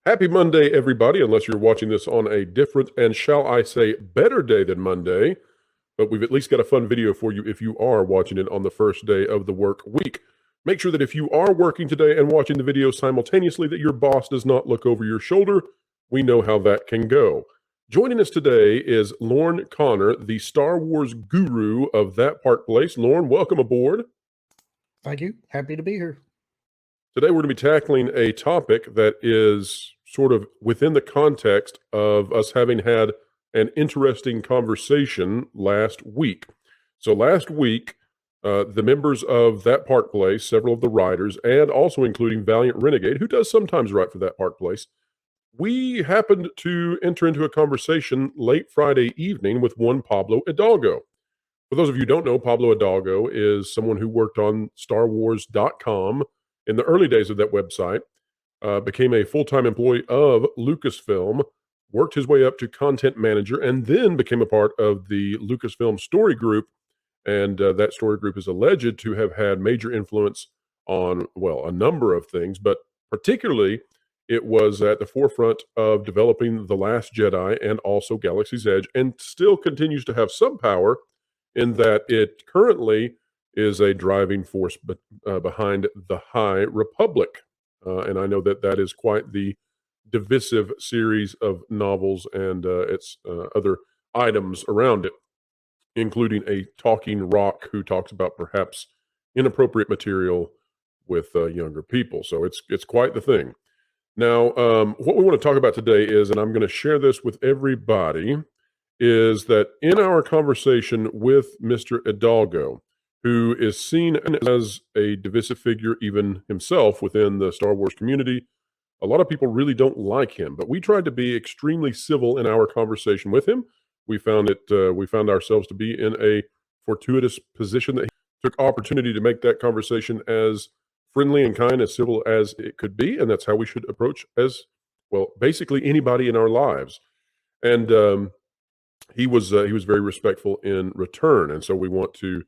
Happy Monday, everybody, unless you're watching this on a different and, shall I say, better day than Monday. But we've at least got a fun video for you if you are watching it on the first day of the work week. Make sure that if you are working today and watching the video simultaneously, that your boss does not look over your shoulder. We know how that can go. Joining us today is Lorne Connor, the Star Wars guru of That Park Place. Lorne, welcome aboard. Thank you. Happy to be here. Today, we're going to be tackling a topic that is sort of within the context of us having had an interesting conversation last week. So last week, the members of That Park Place, several of the writers, and also including Valiant Renegade, who does sometimes write for That Park Place, we happened to enter into a conversation late Friday evening with one Pablo Hidalgo. For those of you who don't know, Pablo Hidalgo is someone who worked on StarWars.com in the early days of that website, became a full-time employee of Lucasfilm, worked his way up to content manager, and then became a part of the Lucasfilm story group. And that story group is alleged to have had major influence on, well, a number of things, but particularly it was at the forefront of developing The Last Jedi and also Galaxy's Edge, and still continues to have some power in that it currently is a driving force behind the High Republic. And I know that that is quite the divisive series of novels and its other items around it, including a talking rock who talks about perhaps inappropriate material with younger people. So it's quite the thing. Now, what we want to talk about today is, and I'm going to share this with everybody, is that in our conversation with Mr. Hidalgo, who is seen as a divisive figure even himself within the Star Wars community, a lot of people really don't like him, but we tried to be extremely civil in our conversation with him. We found ourselves to be in a fortuitous position that he took opportunity to make that conversation as friendly and kind, as civil as it could be, and that's how we should approach, as well, basically anybody in our lives. And he was very respectful in return, and so we want to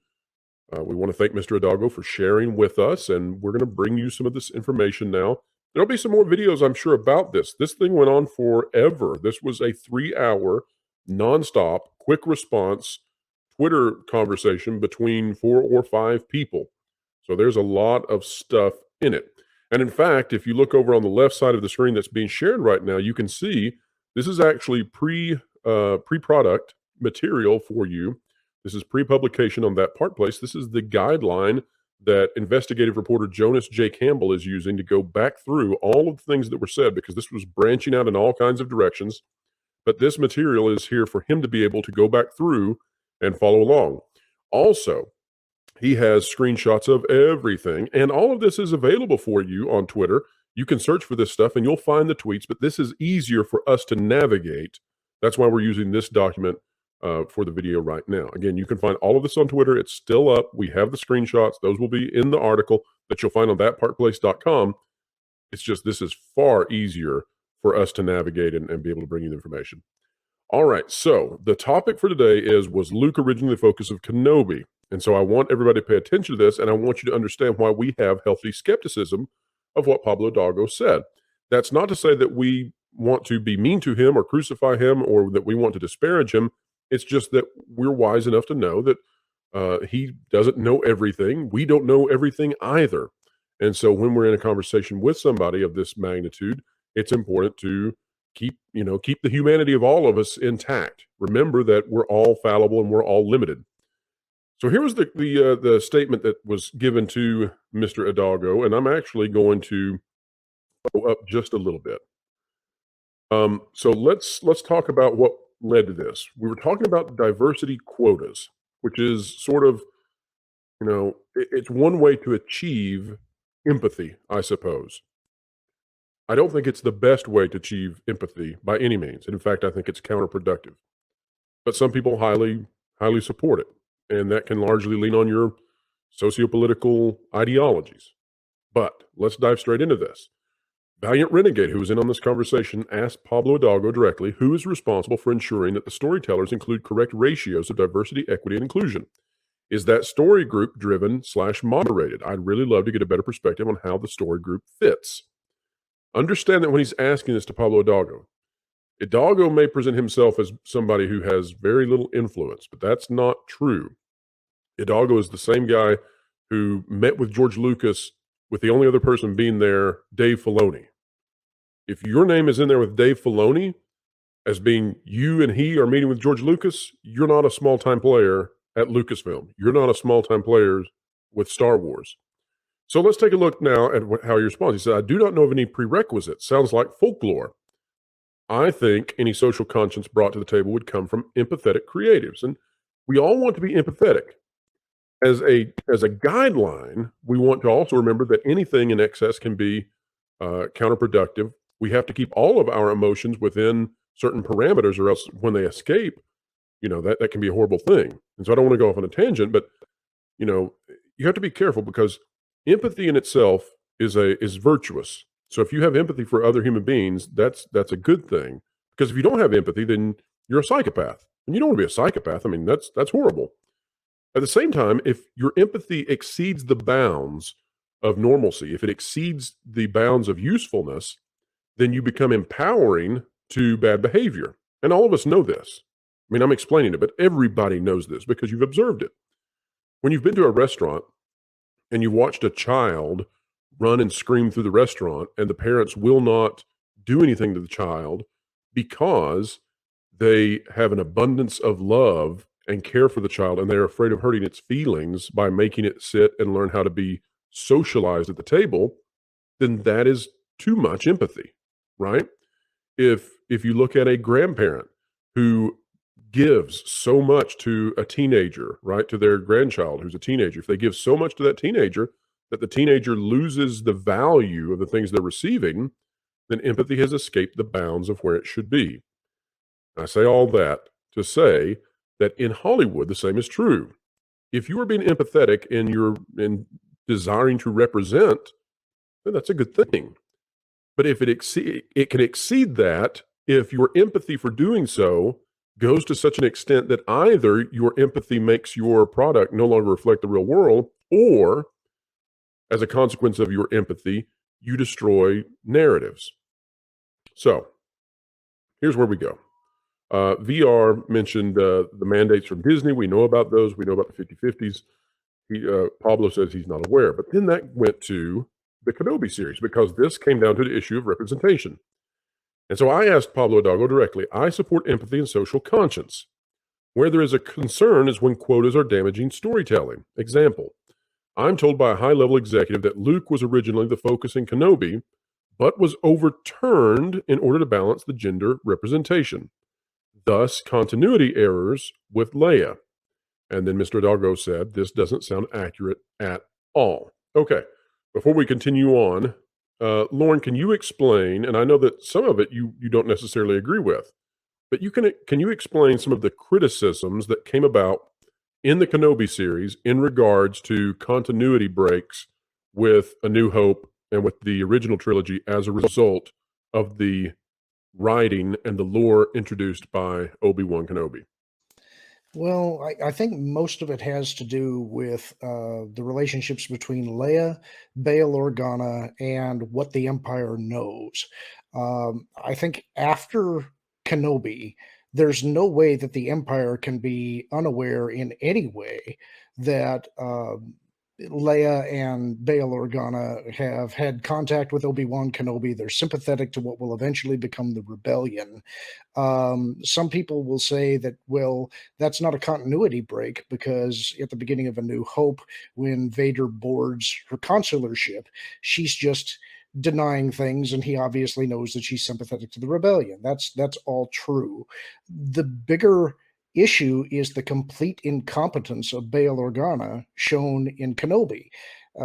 thank Mr. Hidalgo for sharing with us, and we're going to bring you some of this information now. There'll be some more videos, I'm sure, about this. This thing went on forever. This was a 3-hour, nonstop, quick response Twitter conversation between 4 or 5 people. So there's a lot of stuff in it. And in fact, if you look over on the left side of the screen that's being shared right now, you can see this is actually pre-product material for you. This is pre-publication on That Park Place. This is the guideline that investigative reporter Jonas J. Campbell is using to go back through all of the things that were said, because this was branching out in all kinds of directions. But this material is here for him to be able to go back through and follow along. Also, he has screenshots of everything, and all of this is available for you on Twitter. You can search for this stuff and you'll find the tweets, but this is easier for us to navigate. That's why we're using this document for the video right now. Again, you can find all of this on Twitter. It's still up. We have the screenshots. Those will be in the article that you'll find on thatparkplace.com. It's just this is far easier for us to navigate and be able to bring you the information. All right, so the topic for today is, was Luke originally the focus of Kenobi? And so I want everybody to pay attention to this, and I want you to understand why we have healthy skepticism of what Pablo Hidalgo said. That's not to say that we want to be mean to him or crucify him or that we want to disparage him. It's just that we're wise enough to know that he doesn't know everything. We don't know everything either. And so when we're in a conversation with somebody of this magnitude, it's important to keep the humanity of all of us intact. Remember that we're all fallible and we're all limited. So here was the statement that was given to Mr. Hidalgo, and I'm actually going to go up just a little bit. So let's talk about what led to this. We were talking about diversity quotas, which is sort of, it's one way to achieve empathy, I suppose. I don't think it's the best way to achieve empathy by any means. And in fact, I think it's counterproductive. But some people highly support it, and that can largely lean on your sociopolitical ideologies. But let's dive straight into this. Valiant Renegade, who was in on this conversation, asked Pablo Hidalgo directly who is responsible for ensuring that the storytellers include correct ratios of diversity, equity, and inclusion. Is that story group driven / moderated? I'd really love to get a better perspective on how the story group fits. Understand that when he's asking this to Pablo Hidalgo, Hidalgo may present himself as somebody who has very little influence, but that's not true. Hidalgo is the same guy who met with George Lucas with the only other person being there, Dave Filoni. If your name is in there with Dave Filoni as being you and he are meeting with George Lucas, you're not a small-time player at Lucasfilm. You're not a small-time player with Star Wars. So let's take a look now at how he responds. He said, I do not know of any prerequisites. Sounds like folklore. I think any social conscience brought to the table would come from empathetic creatives. And we all want to be empathetic. As a guideline, we want to also remember that anything in excess can be counterproductive. We have to keep all of our emotions within certain parameters, or else when they escape, that can be a horrible thing. And so I don't want to go off on a tangent, but you have to be careful, because empathy in itself is virtuous. So if you have empathy for other human beings, that's a good thing. Because if you don't have empathy, then you're a psychopath, and you don't want to be a psychopath. I mean, that's horrible. At the same time, if your empathy exceeds the bounds of normalcy, if it exceeds the bounds of usefulness, then you become empowering to bad behavior. And all of us know this. I mean, I'm explaining it, but everybody knows this because you've observed it. When you've been to a restaurant and you've watched a child run and scream through the restaurant, and the parents will not do anything to the child because they have an abundance of love and care for the child, and they're afraid of hurting its feelings by making it sit and learn how to be socialized at the table, then that is too much empathy, right? If you look at a grandparent who gives so much to a teenager, right, to their grandchild who's a teenager, if they give so much to that teenager that the teenager loses the value of the things they're receiving, then empathy has escaped the bounds of where it should be. I say all that to say that in Hollywood, the same is true. If you are being empathetic in desiring to represent, then that's a good thing. But if it can exceed that if your empathy for doing so goes to such an extent that either your empathy makes your product no longer reflect the real world, or as a consequence of your empathy, you destroy narratives. So here's where we go. VR mentioned the mandates from Disney. We know about those. We know about the 50/50s. Pablo says he's not aware. But then that went to the Kenobi series, because this came down to the issue of representation. And so I asked Pablo Hidalgo directly, I support empathy and social conscience. Where there is a concern is when quotas are damaging storytelling. Example, I'm told by a high-level executive that Luke was originally the focus in Kenobi, but was overturned in order to balance the gender representation. Thus, continuity errors with Leia. And then Mr. Hidalgo said, this doesn't sound accurate at all. Okay, before we continue on, Lauren, can you explain, and I know that some of it you don't necessarily agree with, but can you explain some of the criticisms that came about in the Kenobi series in regards to continuity breaks with A New Hope and with the original trilogy as a result of the writing and the lore introduced by Obi-Wan Kenobi? Well, I think most of it has to do with the relationships between Leia, Bail Organa, and what the Empire knows. I think after Kenobi, there's no way that the Empire can be unaware in any way that Leia and Bail Organa have had contact with Obi-Wan Kenobi. They're sympathetic to what will eventually become the rebellion. Some people will say that, well, that's not a continuity break, because at the beginning of A New Hope, when Vader boards her consular ship, she's just denying things, and he obviously knows that she's sympathetic to the rebellion. That's all true. The bigger issue is the complete incompetence of Bail Organa shown in Kenobi.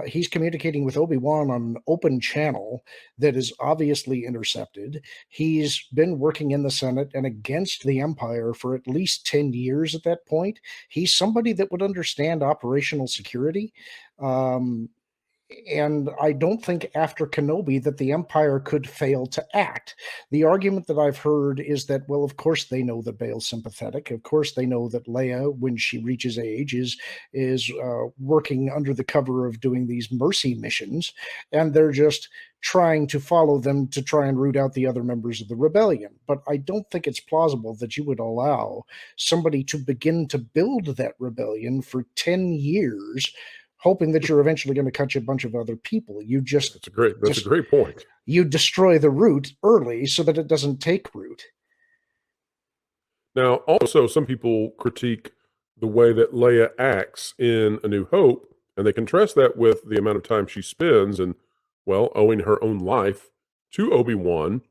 He's communicating with Obi-Wan on an open channel that is obviously intercepted. He's been working in the Senate and against the Empire for at least 10 years at that point. He's somebody that would understand operational security. And I don't think after Kenobi that the Empire could fail to act. The argument that I've heard is that, well, of course they know that Bail's sympathetic. Of course they know that Leia, when she reaches age, is working under the cover of doing these mercy missions, and they're just trying to follow them to try and root out the other members of the rebellion. But I don't think it's plausible that you would allow somebody to begin to build that rebellion for 10 years hoping that you're eventually going to catch a bunch of other people. That's a great point. You destroy the root early so that it doesn't take root. Now, also, some people critique the way that Leia acts in A New Hope, and they contrast that with the amount of time she spends and, well, owing her own life to Obi-Wan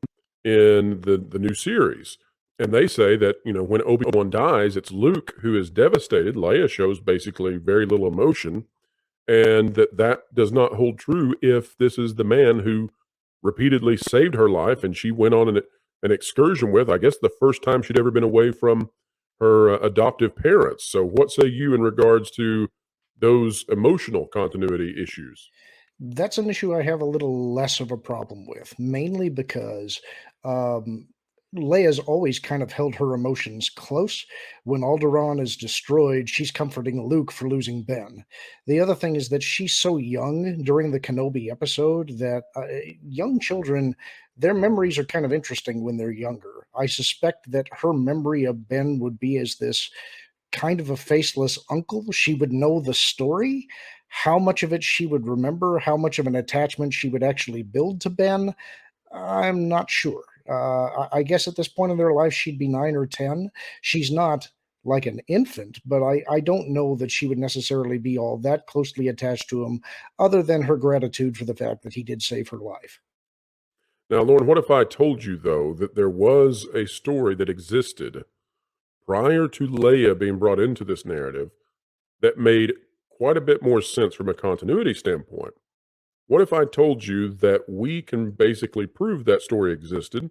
in the new series. And they say that, when Obi-Wan dies, it's Luke who is devastated. Leia shows basically very little emotion, and that does not hold true if this is the man who repeatedly saved her life and she went on an excursion with, I guess, the first time she'd ever been away from her adoptive parents. So what say you in regards to those emotional continuity issues? That's an issue I have a little less of a problem with, mainly because Leia's always kind of held her emotions close. When Alderaan is destroyed, she's comforting Luke for losing Ben. The other thing is that she's so young during the Kenobi episode that young children, their memories are kind of interesting when they're younger. I suspect that her memory of Ben would be as this kind of a faceless uncle. She would know the story. How much of it she would remember, how much of an attachment she would actually build to Ben, I'm not sure. I guess at this point in their life, she'd be 9 or 10. She's not like an infant, but I don't know that she would necessarily be all that closely attached to him, other than her gratitude for the fact that he did save her life. Now, Lauren, what if I told you, though, that there was a story that existed prior to Leia being brought into this narrative that made quite a bit more sense from a continuity standpoint? What if I told you that we can basically prove that story existed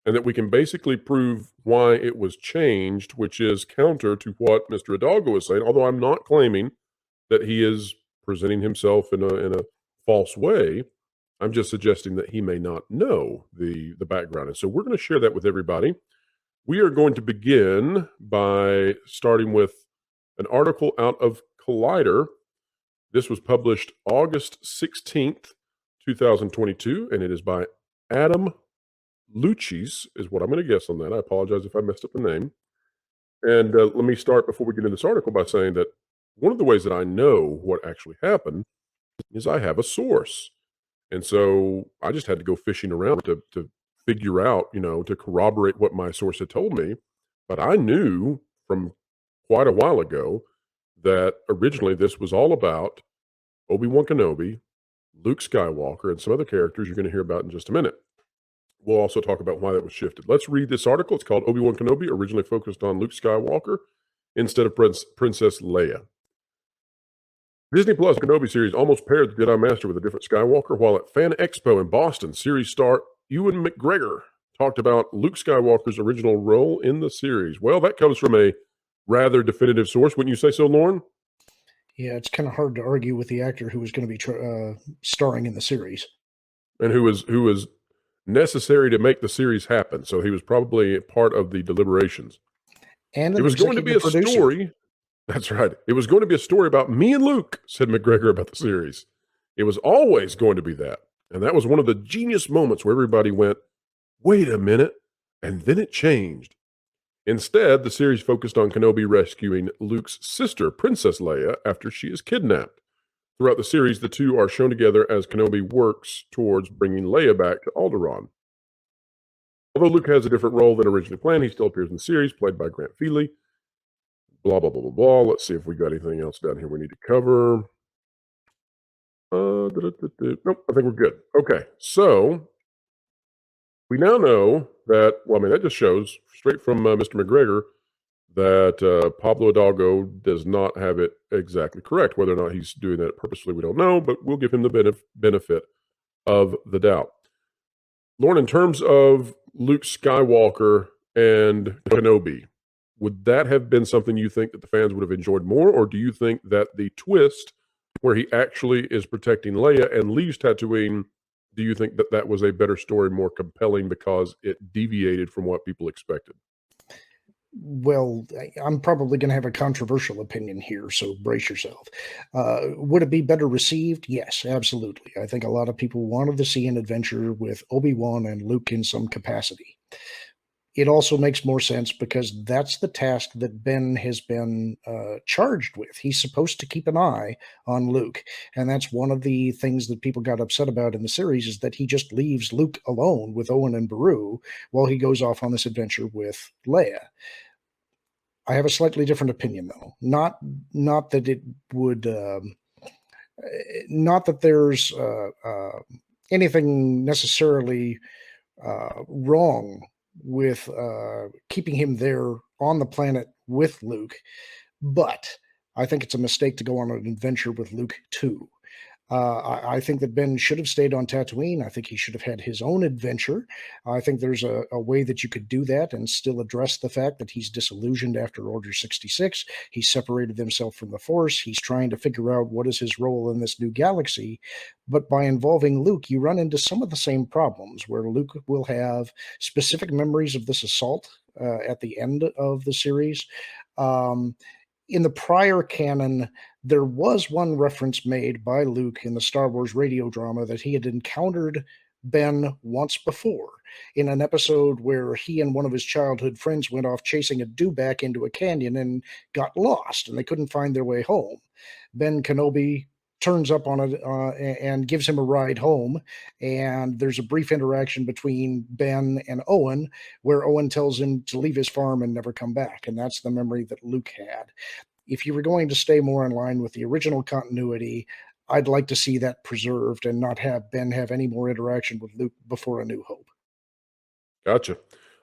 and that we can basically prove why it was changed, which is counter to what Mr. Hidalgo is saying, although I'm not claiming that he is presenting himself in a false way. I'm just suggesting that he may not know the background. And so we're going to share that with everybody. We are going to begin by starting with an article out of Collider. This was published August 16th, 2022, and it is by Adam Lucis, is what I'm going to guess on that. I apologize if I messed up the name. And let me start before we get into this article by saying that one of the ways that I know what actually happened is I have a source. And so I just had to go fishing around to figure out, to corroborate what my source had told me. But I knew from quite a while ago that originally this was all about Obi-Wan Kenobi, Luke Skywalker, and some other characters you're going to hear about in just a minute. We'll also talk about why that was shifted. Let's read this article. It's called Obi-Wan Kenobi, originally focused on Luke Skywalker instead of Princess Leia. Disney Plus Kenobi series almost paired the Jedi Master with a different Skywalker, while at Fan Expo in Boston, series star Ewan McGregor talked about Luke Skywalker's original role in the series. Well, that comes from a rather definitive source. Wouldn't you say so, Lauren? Yeah, it's kind of hard to argue with the actor who was going to be starring in the series. And who was necessary to make the series happen. So he was probably part of the deliberations. And it was going to be a story. That's right. It was going to be a story about me and Luke, said McGregor about the series. It was always going to be that. And that was one of the genius moments where everybody went, wait a minute. And then it changed. Instead, the series focused on Kenobi rescuing Luke's sister, Princess Leia, after she is kidnapped. Throughout the series, the two are shown together as Kenobi works towards bringing Leia back to Alderaan. Although Luke has a different role than originally planned, he still appears in the series, played by Grant Feely. Blah, blah, blah, blah, blah. Let's see if we got anything else down here we need to cover. Nope, I think we're good. Okay, so we now know that, that just shows straight from Mr. McGregor that Pablo Hidalgo does not have it exactly correct. Whether or not he's doing that purposely, we don't know, but we'll give him the benefit of the doubt. Lauren, in terms of Luke Skywalker and Kenobi, would that have been something you think that the fans would have enjoyed more, or do you think that the twist where he actually is protecting Leia and leaves Tatooine, do you think that that was a better story, more compelling because it deviated from what people expected? Well, I'm probably going to have a controversial opinion here, so brace yourself. Would it be better received? Yes, absolutely. I think a lot of people wanted to see an adventure with Obi-Wan and Luke in some capacity. It also makes more sense because that's the task that Ben has been charged with. He's supposed to keep an eye on Luke, and that's one of the things that people got upset about in the series is that he just leaves Luke alone with Owen and Beru while he goes off on this adventure with Leia. I have a slightly different opinion, though. Not that it would, not that there's anything necessarily wrong with keeping him there on the planet with Luke, but I think it's a mistake to go on an adventure with Luke too. I think that Ben should have stayed on Tatooine. I think he should have had his own adventure. I think there's a way that you could do that and still address the fact that he's disillusioned after Order 66. He separated himself from the Force. He's trying to figure out what is his role in this new galaxy. But by involving Luke, you run into some of the same problems where Luke will have specific memories of this assault at the end of the series. Um, in the prior canon, there was one reference made by Luke in the Star Wars radio drama that he had encountered Ben once before in an episode where he and one of his childhood friends went off chasing a dewback into a canyon and got lost and they couldn't find their way home. Ben Kenobi turns up on it and gives him a ride home. And there's a brief interaction between Ben and Owen where Owen tells him to leave his farm and never come back. And that's the memory that Luke had. If you were going to stay more in line with the original continuity, I'd like to see that preserved and not have Ben have any more interaction with Luke before A New Hope. Gotcha.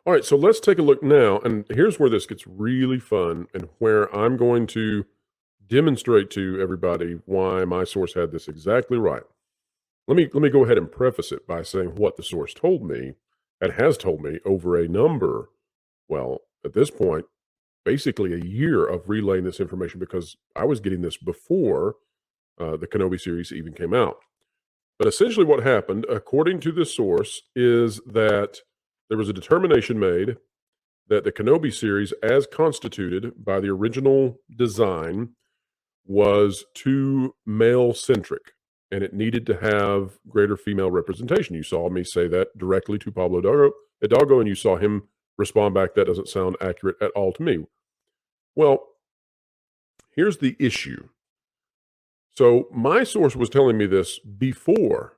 All right, so let's take a look now, and here's where this gets really fun and where I'm going to demonstrate to everybody why my source had this exactly right. Let me go ahead and preface it by saying what the source told me and has told me over a number, well, at this point, basically a year of relaying this information because I was getting this before the Kenobi series even came out. But essentially, what happened, according to this source, is that there was a determination made that the Kenobi series, as constituted by the original design, was too male centric and it needed to have greater female representation. You saw me say that directly to Pablo Hidalgo, and you saw him respond back, that doesn't sound accurate at all to me. Well, here's the issue. So my source was telling me this before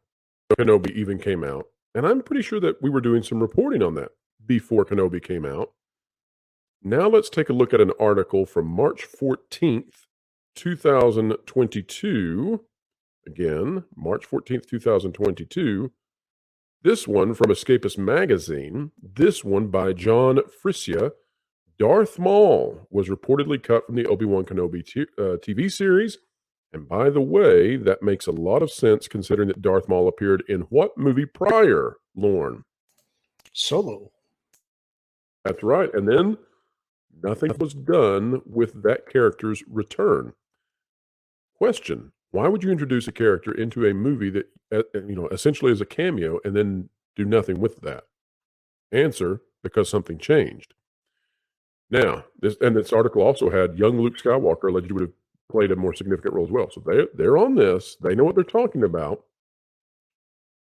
Kenobi even came out, and I'm pretty sure that we were doing some reporting on that before Kenobi came out. Now let's take a look at an article from March 14th, 2022. Again, March 14th, 2022. This one from Escapist Magazine. This one by John Frisia. Darth Maul was reportedly cut from the Obi-Wan Kenobi TV series. And by the way, that makes a lot of sense considering that Darth Maul appeared in what movie prior, Lorne? Solo. That's right. And then nothing was done with that character's return. Question: why would you introduce a character into a movie that essentially is a cameo and then do nothing with that? Answer: because something changed. Now, this article also had young Luke Skywalker allegedly would have played a more significant role as well. So they're on this. They know what they're talking about.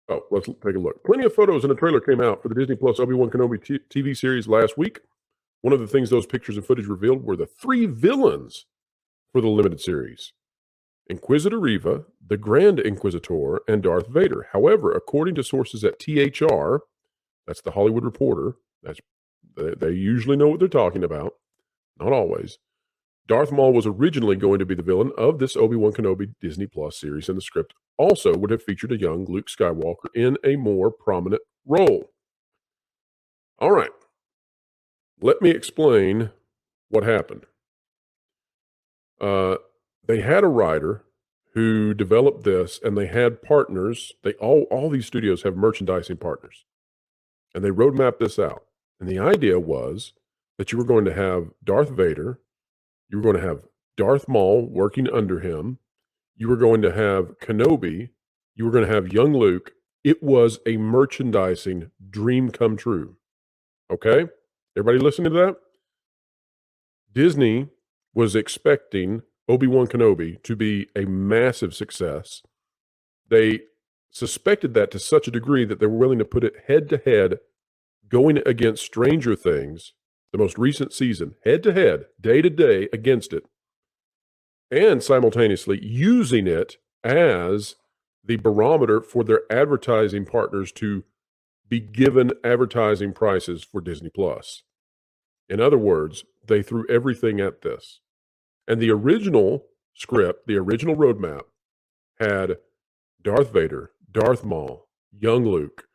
Oh, let's take a look. Plenty of photos and a trailer came out for the Disney Plus Obi-Wan Kenobi TV series last week. One of the things those pictures and footage revealed were the 3 villains for the limited series: Inquisitor Reva, the Grand Inquisitor, and Darth Vader. However, according to sources at THR, that's the Hollywood Reporter, they usually know what they're talking about, not always. Darth Maul was originally going to be the villain of this Obi-Wan Kenobi Disney Plus series, and the script also would have featured a young Luke Skywalker in a more prominent role. All right, let me explain what happened. They had a writer who developed this, and they had partners. All these studios have merchandising partners, and they roadmapped this out. And the idea was that you were going to have Darth Vader, you were going to have Darth Maul working under him, You were going to have Kenobi. You were going to have young Luke. It was a merchandising dream come true. Okay? Everybody listening to that? Disney was expecting Obi-Wan Kenobi to be a massive success. They suspected that to such a degree that they were willing to put it head to head, going against Stranger Things, the most recent season, head to head, day to day against it, and simultaneously using it as the barometer for their advertising partners to be given advertising prices for Disney Plus. In other words, they threw everything at this. And the original script, the original roadmap, had Darth Vader, Darth Maul, young Luke,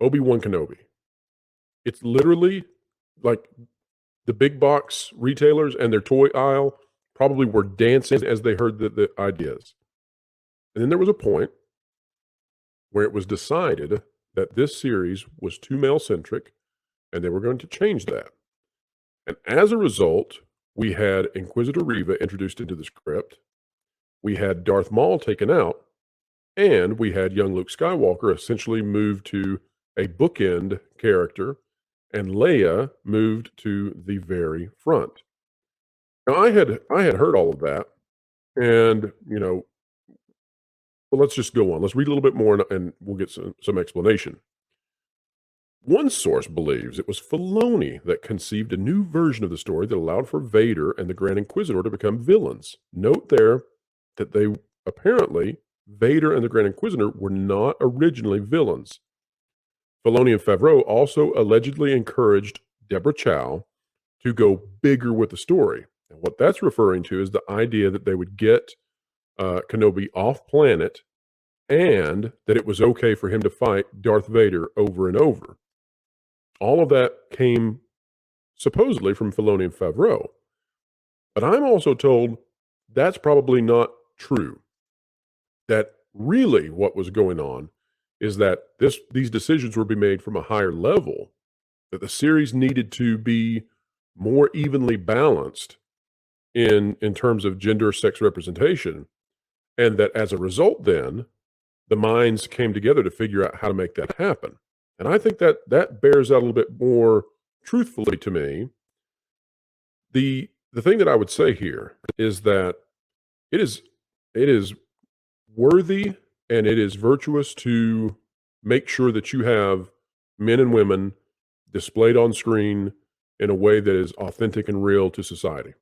Obi-Wan Kenobi. It's literally like the big box retailers and their toy aisle probably were dancing as they heard the ideas. And then there was a point where it was decided that this series was too male-centric, and they were going to change that. And as a result, we had Inquisitor Reva introduced into the script, we had Darth Maul taken out, and we had young Luke Skywalker essentially moved to a bookend character, and Leia moved to the very front. Now, I had heard all of that, and, well, let's just go on. Let's read a little bit more, and we'll get some explanation. One source believes it was Filoni that conceived a new version of the story that allowed for Vader and the Grand Inquisitor to become villains. Note there that apparently, Vader and the Grand Inquisitor were not originally villains. Filoni and Favreau also allegedly encouraged Deborah Chow to go bigger with the story. And what that's referring to is the idea that they would get Kenobi off planet and that it was okay for him to fight Darth Vader over and over. All of that came supposedly from Filoni and Favreau. But I'm also told that's probably not true. That really what was going on is that these decisions were being made from a higher level, that the series needed to be more evenly balanced in terms of gender sex representation, and that as a result then, the minds came together to figure out how to make that happen. And I think that bears out a little bit more truthfully to me. The thing that I would say here is that it is worthy and it is virtuous to make sure that you have men and women displayed on screen in a way that is authentic and real to society.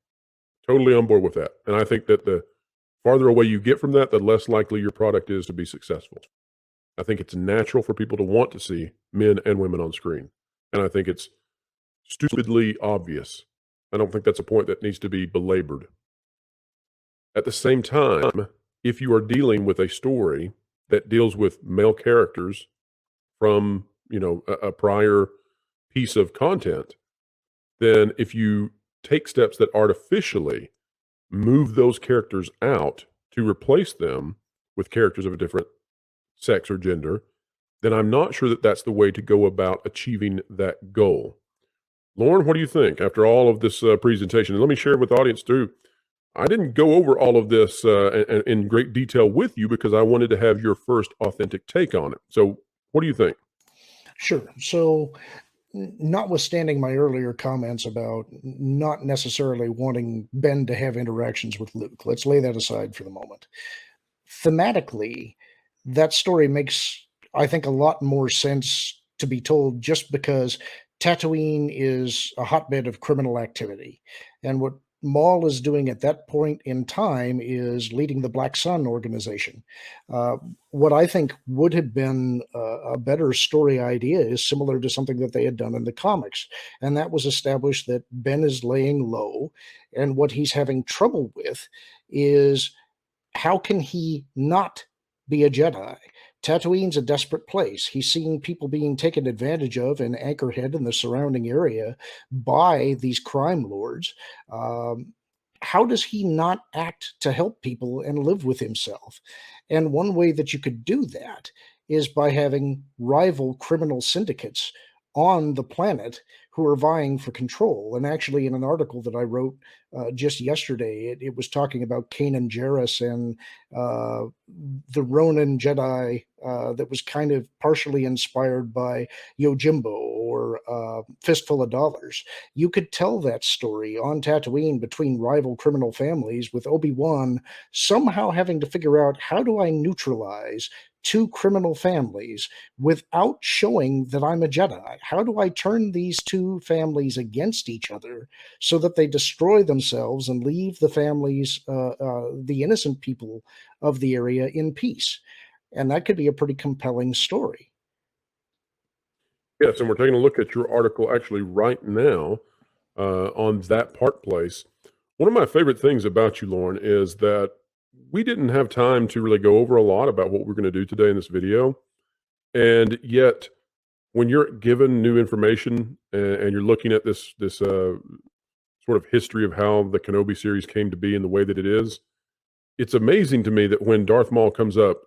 Totally on board with that. And I think that the farther away you get from that, the less likely your product is to be successful. I think it's natural for people to want to see men and women on screen. And I think it's stupidly obvious. I don't think that's a point that needs to be belabored. At the same time, if you are dealing with a story that deals with male characters from, a prior piece of content, then if you take steps that artificially move those characters out to replace them with characters of a different sex or gender, then I'm not sure that that's the way to go about achieving that goal. Lauren, what do you think after all of this presentation? And let me share with the audience too. I didn't go over all of this in great detail with you because I wanted to have your first authentic take on it. So what do you think? Sure. So, notwithstanding my earlier comments about not necessarily wanting Ben to have interactions with Luke, let's lay that aside for the moment. Thematically, that story makes, I think, a lot more sense to be told just because Tatooine is a hotbed of criminal activity. And what Maul is doing at that point in time is leading the Black Sun organization. What I think would have been a better story idea is similar to something that they had done in the comics. And that was established that Ben is laying low. And what he's having trouble with is how can he not be a Jedi? Tatooine's a desperate place. He's seeing people being taken advantage of in Anchorhead and the surrounding area by these crime lords. How does he not act to help people and live with himself? And one way that you could do that is by having rival criminal syndicates on the planet who are vying for control. And actually, in an article that I wrote just yesterday, it was talking about Kanan Jarrus and the Ronin Jedi that was kind of partially inspired by Yojimbo or Fistful of Dollars. You could tell that story on Tatooine between rival criminal families, with Obi-Wan somehow having to figure out, how do I neutralize two criminal families without showing that I'm a Jedi? How do I turn these two families against each other so that they destroy themselves and leave the families, the innocent people of the area, in peace? And that could be a pretty compelling story. Yes, and we're taking a look at your article actually right now on that part place. One of my favorite things about you, Lauren, is that we didn't have time to really go over a lot about what we're going to do today in this video. And yet, when you're given new information and you're looking at this sort of history of how the Kenobi series came to be in the way that it is, it's amazing to me that when Darth Maul comes up,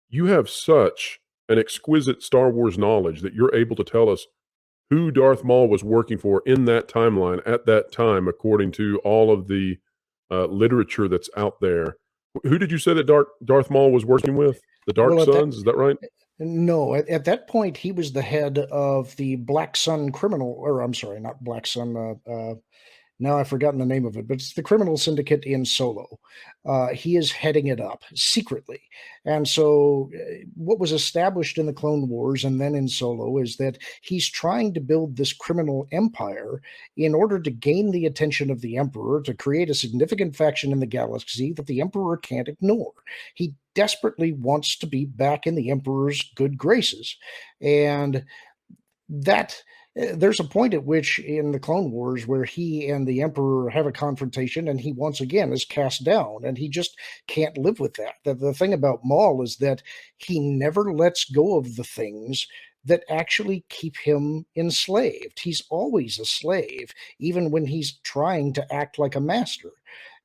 you have such an exquisite Star Wars knowledge that you're able to tell us who Darth Maul was working for in that timeline at that time, according to all of the literature that's out there. Who did you say that Darth Maul was working with? The Dark Well, Suns, is that right? no, at that point, he was the head of the Black Sun criminal, or I'm sorry, not Black Sun. Now I've forgotten the name of it, but it's the criminal syndicate in Solo. He is heading it up secretly. And so, what was established in the Clone Wars and then in Solo is that he's trying to build this criminal empire in order to gain the attention of the Emperor, to create a significant faction in the galaxy that the Emperor can't ignore. He desperately wants to be back in the Emperor's good graces. And that there's a point at which in the Clone Wars where he and the Emperor have a confrontation, and he once again is cast down, and he just can't live with that. The thing about Maul is that he never lets go of the things that actually keep him enslaved. He's always a slave, even when he's trying to act like a master.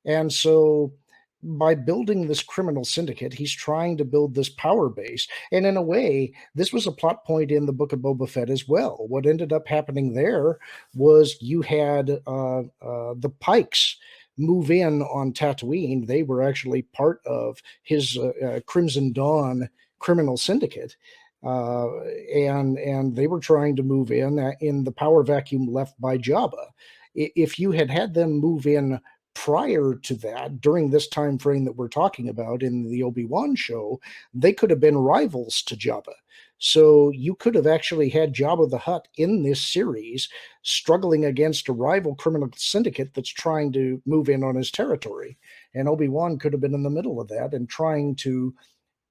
And so, by building this criminal syndicate, he's trying to build this power base. And in a way, this was a plot point in the Book of Boba Fett as well. What ended up happening there was you had the Pikes move in on Tatooine. They were actually part of his Crimson Dawn criminal syndicate. And they were trying to move in the power vacuum left by Jabba. If you had them move in prior to that, during this time frame that we're talking about in the Obi-Wan show, they could have been rivals to Jabba. So you could have actually had Jabba the Hutt in this series struggling against a rival criminal syndicate that's trying to move in on his territory. And Obi-Wan could have been in the middle of that and trying to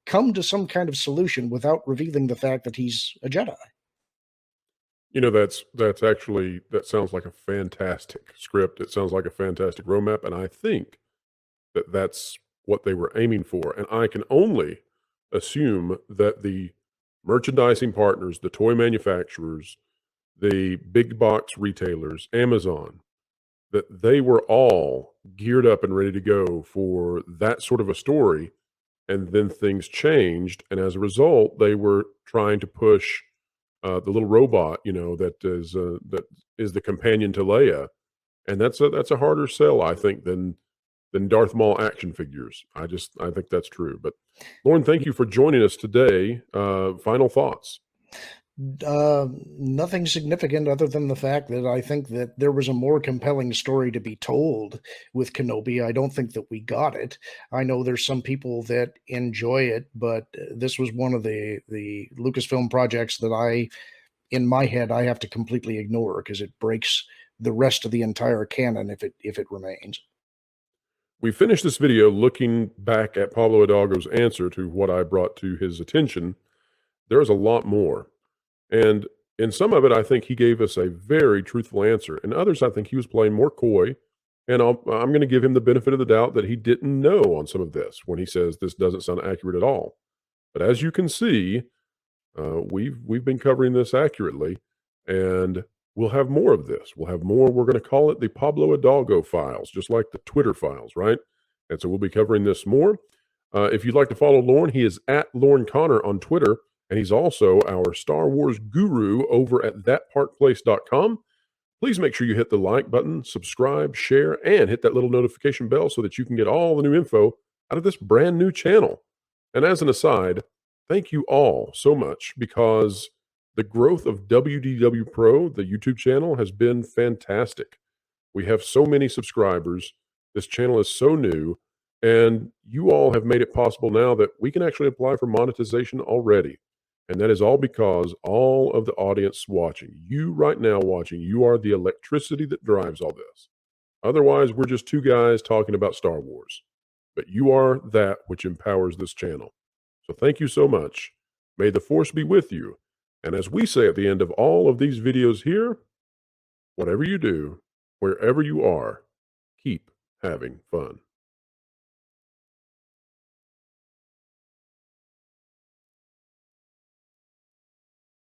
come to some kind of solution without revealing the fact that he's a Jedi. You know, that's actually, that sounds like a fantastic script. It sounds like a fantastic roadmap, and I think that that's what they were aiming for. And I can only assume that the merchandising partners, the toy manufacturers, the big box retailers, Amazon, that they were all geared up and ready to go for that sort of a story. And then things changed, and as a result, they were trying to push the little robot, that is the companion to Leia, and that's a harder sell, I think, than Darth Maul action figures. I think that's true. But Lauren, thank you for joining us today. Final thoughts. Nothing significant other than the fact that I think that there was a more compelling story to be told with Kenobi. I don't think that we got it. I know there's some people that enjoy it, but this was one of the Lucasfilm projects that in my head, I have to completely ignore because it breaks the rest of the entire canon if it remains. We finished this video looking back at Pablo Hidalgo's answer to what I brought to his attention. There's a lot more. And in some of it, I think he gave us a very truthful answer. In others, I think he was playing more coy. And I'm going to give him the benefit of the doubt that he didn't know on some of this when he says this doesn't sound accurate at all. But as you can see, we've been covering this accurately, and we'll have more of this. We'll have more. We're going to call it the Pablo Hidalgo files, just like the Twitter files, right? And so we'll be covering this more. If you'd like to follow Lauren, he is at Lauren Connor on Twitter. and he's also our Star Wars guru over at thatparkplace.com. Please make sure you hit the like button, subscribe, share, and hit that little notification bell so that you can get all the new info out of this brand new channel. And as an aside, thank you all so much, because the growth of WDW Pro, the YouTube channel, has been fantastic. We have so many subscribers. This channel is so new, and you all have made it possible now that we can actually apply for monetization already. And that is all because all of the audience watching, you right now watching, you are the electricity that drives all this. Otherwise, we're just two guys talking about Star Wars. But you are that which empowers this channel. So thank you so much. May the Force be with you. And as we say at the end of all of these videos here, whatever you do, wherever you are, keep having fun.